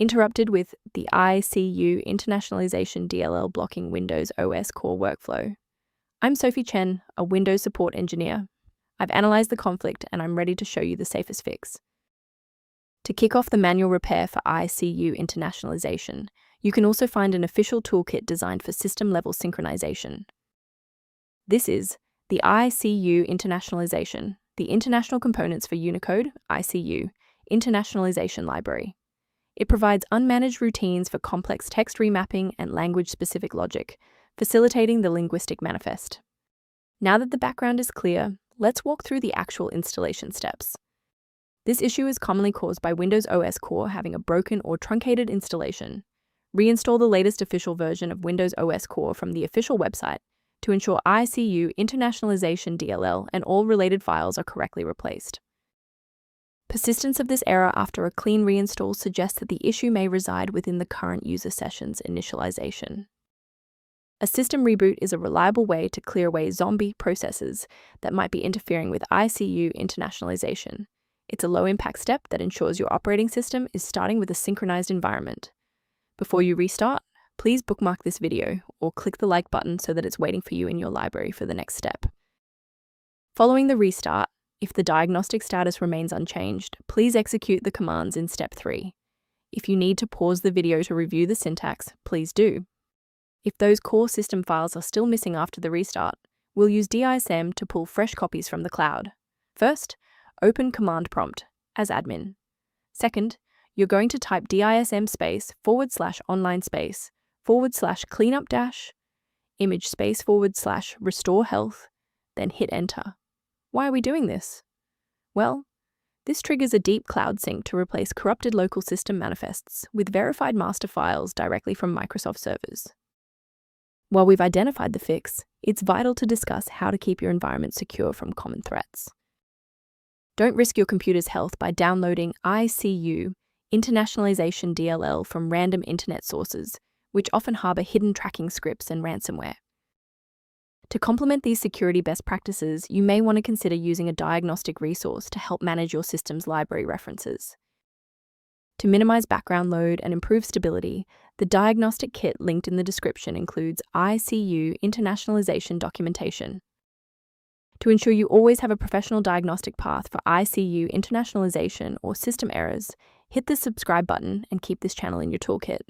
interrupted with the icui18n Internationalization DLL blocking Windows OS core workflow. I'm Sophie Chen, a Windows support engineer. I've analyzed the conflict and I'm ready to show you the safest fix. To kick off the manual repair for icui18n Internationalization, you can also find an official toolkit designed for system-level synchronization. This is the icui18n Internationalization, the international components for Unicode, ICU, Internationalization Library. It provides unmanaged routines for complex text remapping and language-specific logic, facilitating the linguistic manifest. Now that the background is clear, let's walk through the actual installation steps. This issue is commonly caused by Windows OS core having a broken or truncated installation. Reinstall the latest official version of Windows OS core from the official website to ensure icui18n Internationalization DLL and all related files are correctly replaced. Persistence of this error after a clean reinstall suggests that the issue may reside within the current user session's initialization. A system reboot is a reliable way to clear away zombie processes that might be interfering with icui18n Internationalization. It's a low-impact step that ensures your operating system is starting with a synchronized environment. Before you restart, please bookmark this video or click the like button so that it's waiting for you in your library for the next step. Following the restart, if the diagnostic status remains unchanged, please execute the commands in Step 3. If you need to pause the video to review the syntax, please do. If those core system files are still missing after the restart, we'll use dim to pull fresh copies from the cloud. First, open Command Prompt as admin. Second, you're going to type dim space /online space /cleanup dash image space / restore health, then hit enter. Why are we doing this? Well, this triggers a deep cloud sync to replace corrupted local system manifests with verified master files directly from Microsoft servers. While we've identified the fix, it's vital to discuss how to keep your environment secure from common threats. Don't risk your computer's health by downloading icui18n Internationalization DLL from random internet sources, which often harbor hidden tracking scripts and ransomware. To complement these security best practices, you may want to consider using a diagnostic resource to help manage your system's library references. To minimize background load and improve stability, the diagnostic kit linked in the description includes icui18n Internationalization documentation. To ensure you always have a professional diagnostic path for icui18n Internationalization or system errors, hit the subscribe button and keep this channel in your toolkit.